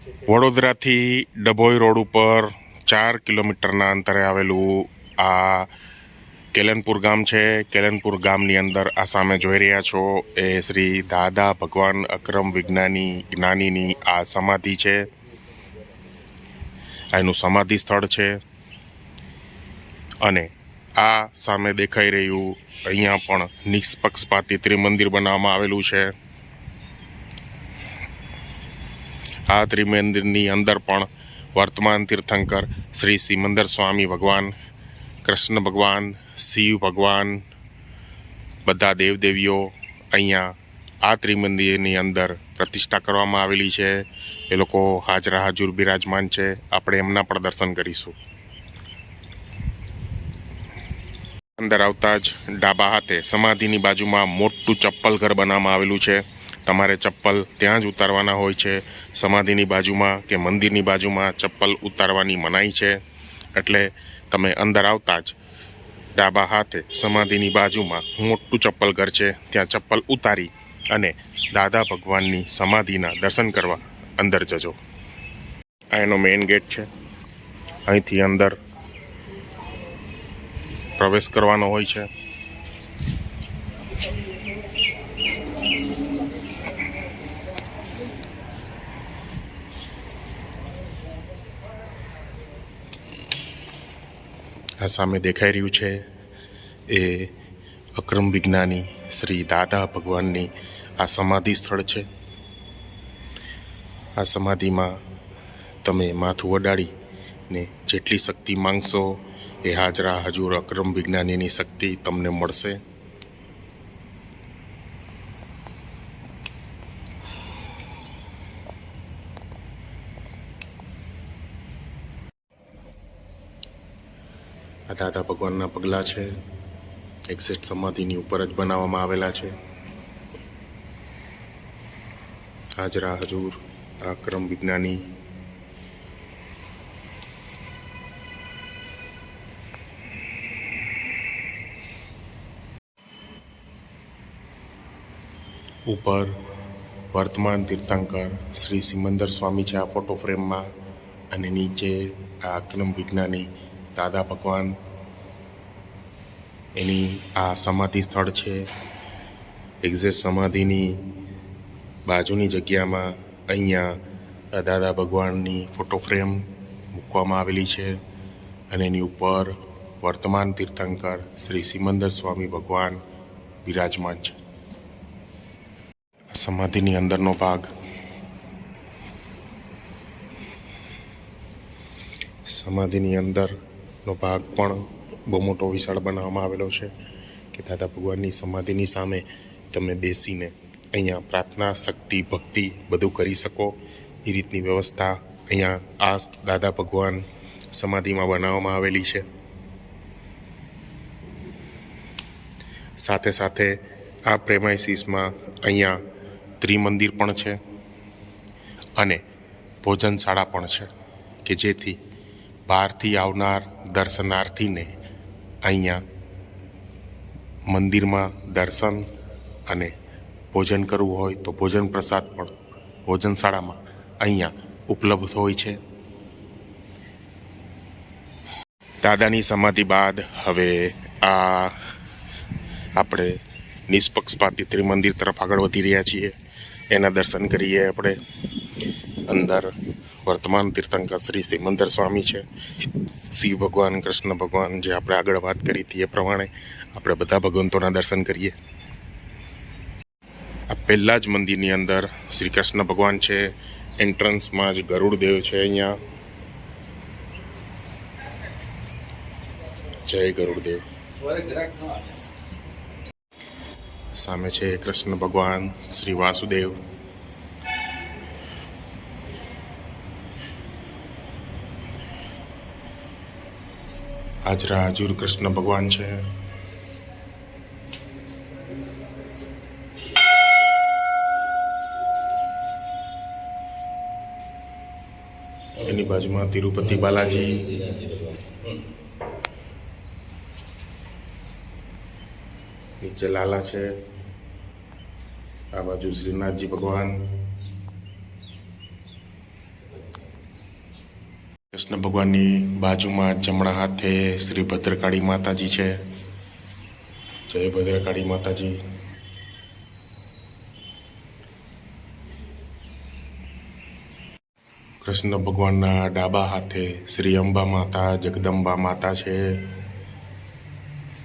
વડોદરાથી ડભોઈ રોડ ઉપર 4 કિલોમીટરના અંતરે આવેલું આ કેલનપુર ગામ છે. કેલનપુર ગામની અંદર આ સામે જોઈ રહ્યા છો એ શ્રી દાદા ભગવાન અક્રમ વિજ્ઞાની જ્ઞાનીની આ સમાધિ છે. આ એનું સમાધિ સ્થળ છે અને આ સામે દેખાઈ રહ્યું અહીંયા પણ નિષ્પક્ષપાતી ત્રિમંદિર બનાવવામાં આવેલું છે. આ ત્રિમંદિરની અંદર પણ વર્તમાન તીર્થંકર શ્રી સિમંદર સ્વામી ભગવાન, કૃષ્ણ ભગવાન, શિવ ભગવાન, બધા દેવદેવીઓ અહીંયા આ ત્રિમંદિરની અંદર પ્રતિષ્ઠા કરવામાં આવેલી છે. એ લોકો હાજરા હાજર બિરાજમાન છે. આપણે એમના પણ દર્શન કરીશું. અંદર આવતા જ ડાબા હાથે સમાધિની બાજુમાં મોટું ચપ્પલ ઘર બનાવવામાં આવેલું છે. તમારે ચપ્પલ ત્યાં જ ઉતારવાના હોય છે. સમાધિની બાજુમાં કે મંદિરની બાજુમાં ચપ્પલ ઉતારવાની મનાઈ છે. એટલે તમે અંદર આવતા જ ડાબા હાથે સમાધિની બાજુમાં મોટું ચપ્પલ ઘર છે. ત્યાં ચપ્પલ ઉતારી અને દાદા ભગવાનની સમાધિના દર્શન કરવા અંદર જજો. આ એનો મેઇન ગેટ છે. અહીંથી અંદર પ્રવેશ કરવાનો હોય છે. આ સામે દેખાઈ રહ્યું છે એ અક્રમ વિજ્ઞાની શ્રી દાદા ભગવાનની આ સમાધિ સ્થળ છે. આ સમાધિમાં તમે માથું અડાડીને જેટલી શક્તિ માંગશો એ હાજરા હજુર અક્રમ વિજ્ઞાનીની શક્તિ તમને મળશે. આ દાદા ભગવાનના પગલાં છે. એક્ઝેક્ટ સમાધિની ઉપર જ બનાવવામાં આવેલા છે. હાજરા હજુર અક્રમ વિજ્ઞાની ઉપર વર્તમાન તીર્થંકર શ્રી સિમંદર સ્વામી છે આ ફોટો ફ્રેમમાં, અને નીચે આ અક્રમ વિજ્ઞાની દાદા ભગવાન એની આ સમાધિ સ્થળ છે. એક્ઝેક્ટ સમાધિની બાજુની જગ્યામાં અહીંયા દાદા ભગવાનની ફોટો ફ્રેમ મૂકવામાં આવેલી છે અને એની ઉપર વર્તમાન તીર્થંકર શ્રી સિમંદર સ્વામી ભગવાન બિરાજમાન છે. સમાધિની અંદરનો ભાગ, સમાધિની અંદરનો ભાગ પણ બહુ મોટો વિશાળ બનાવવામાં આવેલો છે કે દાદા ભગવાનની સમાધિની સામે તમે બેસીને અહીંયા પ્રાર્થના, શક્તિ, ભક્તિ બધું કરી શકો. એ રીતની વ્યવસ્થા અહીંયા આ દાદા ભગવાન સમાધિમાં બનાવવામાં આવેલી છે. સાથે સાથે આ પ્રેમાઇસીસમાં અહીંયા ત્રિમંદિર પણ છે અને ભોજનશાળા પણ છે કે જેથી બહારથી આવનાર દર્શનાર્થીને અહીંયા મંદિરમાં દર્શન અને ભોજન કરવું હોય તો ભોજન પ્રસાદ પણ ભોજનશાળામાં અહીંયા ઉપલબ્ધ હોય છે. દાદાની સમાધિ બાદ હવે આપણે નિષ્પક્ષપાતી ત્રિમંદિર તરફ આગળ વધી રહ્યા છીએ. એના દર્શન કરીએ આપણે. અંદર વર્તમાન તીર્થંકર શ્રી સિમંદર સ્વામી છે, શિવ ભગવાન, કૃષ્ણ ભગવાન, જે આપણે આગળ વાત કરી હતી એ પ્રમાણે આપણે બધા ભગવંતોના દર્શન કરીએ. આ પહેલા જ મંદિરની અંદર શ્રી કૃષ્ણ ભગવાન છે. એન્ટ્રન્સમાં જ ગરુડદેવ છે. અહીંયા જય ગરુડદેવ. સામે છે કૃષ્ણ ભગવાન શ્રી વાસુદેવ. હાજરા હજુર કૃષ્ણ ભગવાન છે. એની બાજુમાં તિરુપતિ બાલાજી, નીચે લાલા છે. આ બાજુ શ્રીનાથજી ભગવાન, કૃષ્ણ ભગવાનની બાજુમાં જમણા હાથે શ્રી ભદ્રકાળી માતાજી છે. જય ભદ્રકાળી માતાજી. કૃષ્ણ ભગવાનના ડાબા હાથે શ્રી અંબા માતા જગદંબા માતા છે.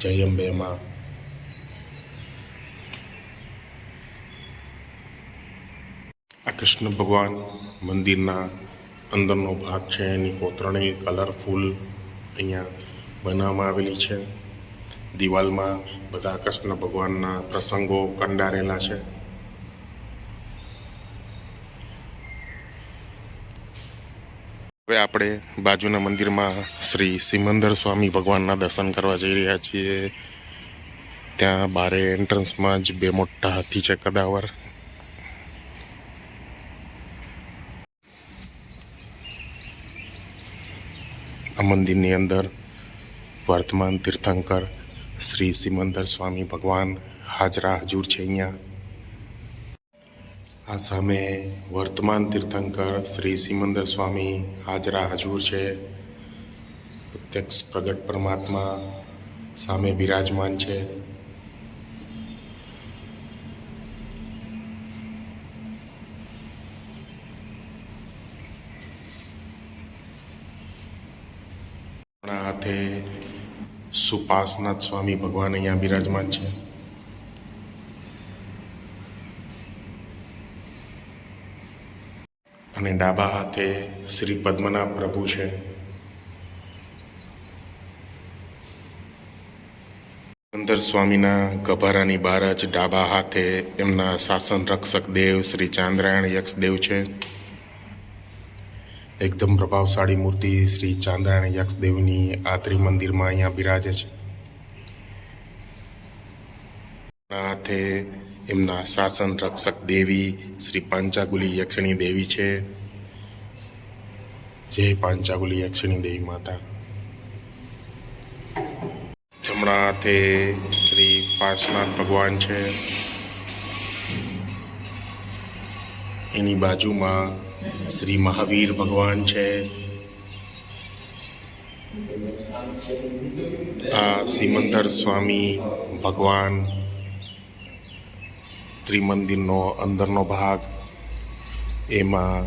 જય અંબે માં. આ કૃષ્ણ ભગવાન મંદિરના અંદરનો ભાગ છે. એની કોતરણી કલરફુલ અહીંયા બનાવવામાં આવેલી છે. દિવાલમાં બધા કૃષ્ણ ભગવાનના પ્રસંગો કંડારેલા છે. હવે આપણે બાજુના મંદિરમાં શ્રી સિમંદર સ્વામી ભગવાનના દર્શન કરવા જઈ રહ્યા છીએ. ત્યાં બારે એન્ટ્રન્સમાં જ બે મોટા હાથી છે કદાવર. આ મંદિરની અંદર વર્તમાન તીર્થંકર શ્રી સિમંદર સ્વામી ભગવાન હાજરા હજુર છે. અહીંયા આ સામે વર્તમાન તીર્થંકર શ્રી સિમંદર સ્વામી હાજરા હજુર છે. પ્રત્યક્ષ પ્રગટ પરમાત્મા સામે બિરાજમાન છે. હાથે સુપાસનાથ સ્વામી ભગવાન અહીંયા બિરાજમાન છે. અને ડાબા હાથે શ્રી પદ્મનાભ પ્રભુ છે. સિમંદર સ્વામીના ગભારાની બહાર જ ડાબા હાથે એમના શાસન રક્ષક દેવ શ્રી ચાંદ્રાયણ યક્ષદેવ છે. એકદમ પ્રભાવશાળી મૂર્તિ શ્રી ચાંદ્રાયણ યક્ષદેવની આ ત્રિમંદિરમાં અહીંયા બિરાજે છે. હાથે એમના શાસન રક્ષક દેવી શ્રી પાંચાગુલી યક્ષિણી દેવી છે. જય પાંચાગુલી યક્ષિણી દેવી માતા. જમણા હાથે શ્રી પાર્શનાથ ભગવાન છે. એની બાજુમાં શ્રી મહાવીર ભગવાન છે. આ સિમંદર સ્વામી ભગવાન ત્રિમંદિરનો અંદરનો ભાગ. એમાં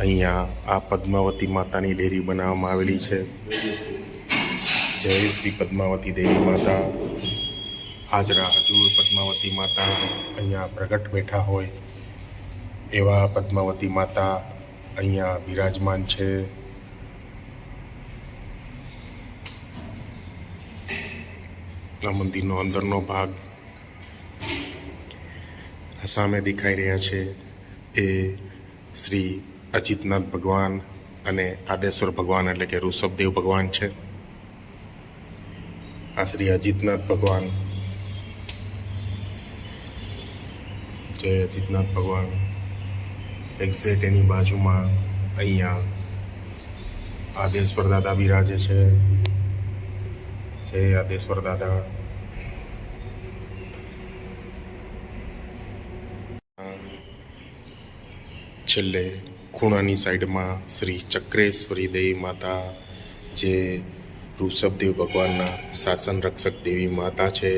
અહીંયા આ પદ્માવતી માતાની ડેરી બનાવવામાં આવેલી છે. જય શ્રી પદ્માવતી દેવી માતા. હાજરા હજુર પદ્માવતી માતા અહીંયા પ્રગટ બેઠા હોય એવા પદ્માવતી માતા અહીંયા બિરાજમાન છે. આ મંદિરનો અંદરનો ભાગ. સામે દેખાઈ રહ્યા છે એ શ્રી અજીતનાથ ભગવાન અને આદેશ્વર ભગવાન એટલે કે ઋષભદેવ ભગવાન છે. આ શ્રી અજીતનાથ ભગવાન. જય અજીતનાથ ભગવાન. એક્ઝેક્ટ એની બાજુમાં અહીંયા આદેશ્વર દાદા બિરાજે છે. જય આદેશ્વર દાદા. છેલ્લે ખૂણાની સાઈડમાં શ્રી ચક્રેશ્વરી દેવી માતા જે ઋષભદેવ ભગવાનના શાસન રક્ષક દેવી માતા છે.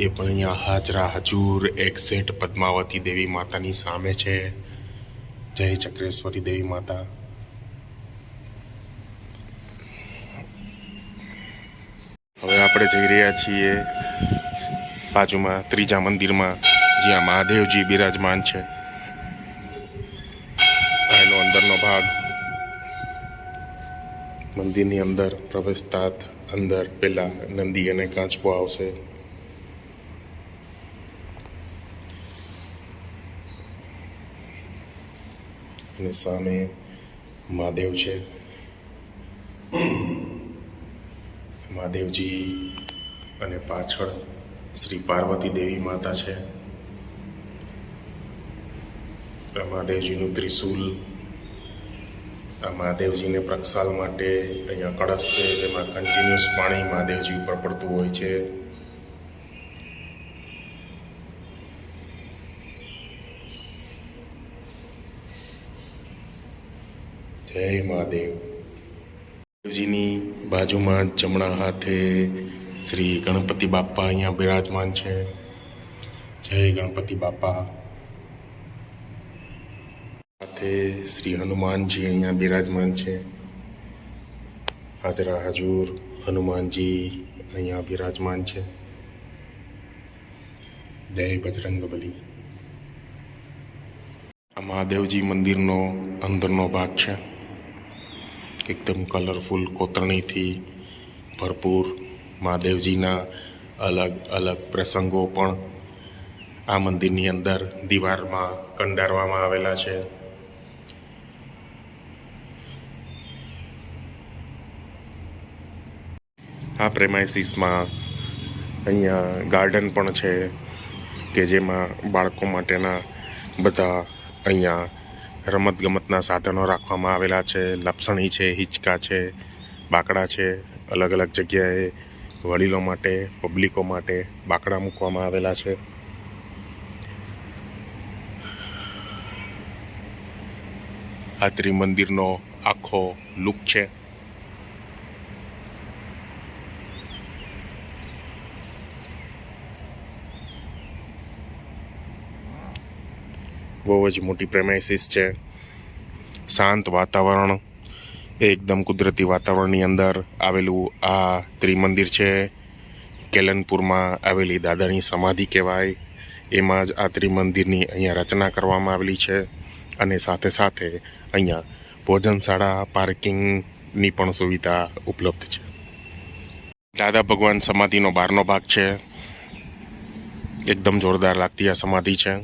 એ પણ અહીંયા હાજરા હજુર એક્ઝેક્ટ પદ્માવતી દેવી માતાની સામે છે. જય ચક્રેશ્વરી દેવી માતા. હવે આપણે જઈ રહ્યા છીએ બાજુમાં ત્રીજા મંદિરમાં જ્યાં મહાદેવજી બિરાજમાન છે. એનો અંદરનો ભાગ. મંદિરની અંદર પ્રવેશતા અંદર પેલા નંદી અને કાંચબો આવશે. અને સામે મહાદેવ છે. મહાદેવજી અને પાછળ શ્રી પાર્વતી દેવી માતા છે. મહાદેવજીનું ત્રિશૂલ. આ મહાદેવજીને પ્રક્ષાલ માટે અહીંયા કળશ છે જેમાં કન્ટિન્યુઅસ પાણી મહાદેવજી ઉપર પડતું હોય છે. જય મહાદેવ. જીની બાજુમાં જ જમણા હાથે શ્રી ગણપતિ બાપા અહીંયા બિરાજમાન છે. જય ગણપતિ બાપા. સાથે શ્રી હનુમાનજી અહીંયા બિરાજમાન છે. હાજરા હજુર હનુમાનજી અહીંયા બિરાજમાન છે. જય બજરંગબલી. આ મહાદેવજી મંદિરનો અંદરનો ભાગ છે. એકદમ કલરફુલ કોતરણીથી ભરપૂર મહાદેવજીના અલગ અલગ પ્રસંગો પણ આ મંદિરની અંદર દીવારમાં કંડારવામાં આવેલા છે. આ પ્રેમાઇસીસમાં અહીંયા ગાર્ડન પણ છે કે જેમાં બાળકો માટેના બધા અહીંયા રમતગમતના સાધનો રાખવામાં આવેલા છે. લપસણી છે, હિંચકા છે, બાકડા છે. અલગ અલગ જગ્યાએ વડીલો માટે, પબ્લિકો માટે બાકડા મૂકવામાં આવેલા છે. આ ત્રિમંદિરનો આખો લુક છે. બહુ જ મોટી પ્રેમાઇસીસ છે. શાંત વાતાવરણ, એકદમ કુદરતી વાતાવરણની અંદર આવેલું આ ત્રિમંદિર છે. કેલનપુરમાં આવેલી દાદાની સમાધિ કહેવાય. એમાં જ આ ત્રિમંદિરની અહીંયા રચના કરવામાં આવેલી છે. અને સાથે સાથે અહીંયા ભોજનશાળા, પાર્કિંગની પણ સુવિધા ઉપલબ્ધ છે. દાદા ભગવાન સમાધિનો બહારનો ભાગ છે. એકદમ જોરદાર લાગતી આ સમાધિ છે.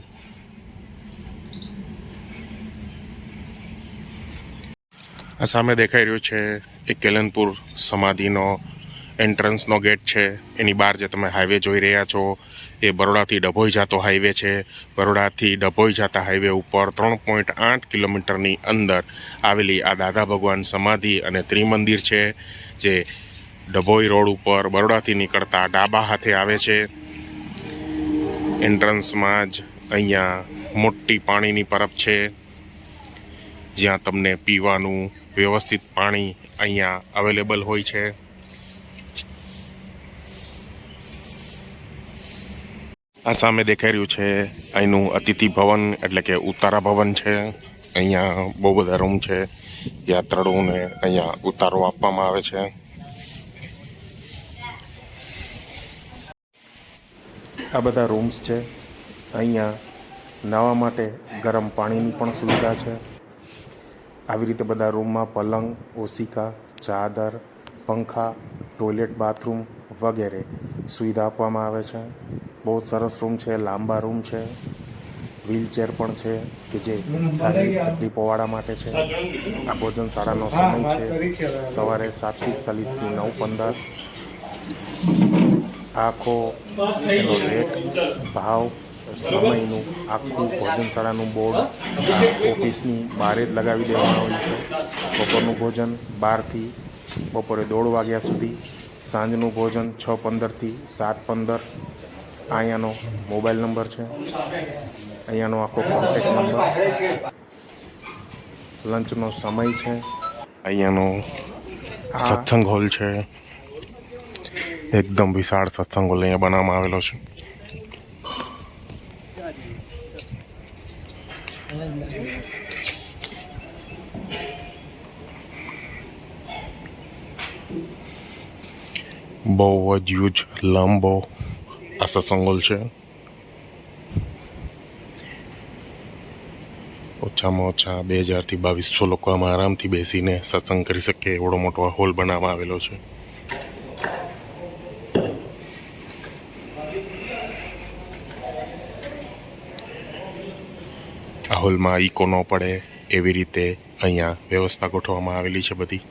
આ સામે દેખાઈ રહ્યું છે એ કેલનપુર સમાધિનો એન્ટ્રન્સનો ગેટ છે. એની બહાર જે તમે હાઈવે જોઈ રહ્યા છો એ બરોડાથી ડભોઈ જતો હાઈવે છે. બરોડાથી ડભોઈ જતા હાઈવે ઉપર 3.8 કિલોમીટરની અંદર આવેલી આ દાદા ભગવાન સમાધિ અને ત્રિમંદિર છે, જે ડભોઈ રોડ ઉપર બરોડાથી નીકળતા ડાબા હાથે આવે છે. એન્ટ્રન્સમાં જ અહીંયા મોટી પાણીની પરબ છે, જ્યાં તમને પીવાનું વ્યવસ્થિત પાણી અહીંયા અવેલેબલ હોય છે. આ સામે દેખાઈ રહ્યું છે અહીંનું અતિથિ ભવન એટલે કે ઉતારા ભવન છે. અહીંયા બહુ બધા રૂમ છે. યાત્રાળુઓને અહીંયા ઉતારો આપવામાં આવે છે. આ બધા રૂમ્સ છે. અહીંયા નાહવા માટે ગરમ પાણીની પણ સુવિધા છે. આવી રીતે બધા રૂમમાં પલંગ, ઓશિકા, ચાદર, પંખા, ટોયલેટ, બાથરૂમ વગેરે સુવિધા આપવામાં આવે છે. બહુ સરસ રૂમ છે, લાંબા રૂમ છે. વ્હીલચેર પણ છે કે જે શારીરિક તકલીફોવાળા માટે છે. આ ભોજનશાળાનો સમય છે સવારે 7:45 થી 9:15. આખો એનો રેટ, ભાવ, સમયનું આખું ભોજનશાળાનું બોર્ડ ઓફિસની બહાર જ લગાવી દેવામાં આવ્યું છે. બપોરનું ભોજન 12 થી બપોરે 1:30 વાગ્યા સુધી. સાંજનું ભોજન 6:15 થી 7:15. અહીંયાનો મોબાઈલ નંબર છે, અહીંયાનો આખો કોન્ટેક્ટ નંબર, લંચનો સમય છે. અહીંયાનો સત્સંગ હોલ છે. એકદમ વિશાળ સત્સંગ હોલ અહીંયા બનાવવામાં આવેલો છે. બહુ જ હ્યુજ લાંબો આ સત્સંગ હોલ છે. ઓછામાં ઓછા 2000 થી 2200 લોકો આમાં આરામથી બેસીને સત્સંગ કરી શકે એવડો મોટો હોલ બનાવવામાં આવેલો છે. આ હોલમાં ઈકો ન પડે એવી રીતે અહીંયા વ્યવસ્થા ગોઠવવામાં આવેલી છે બધી.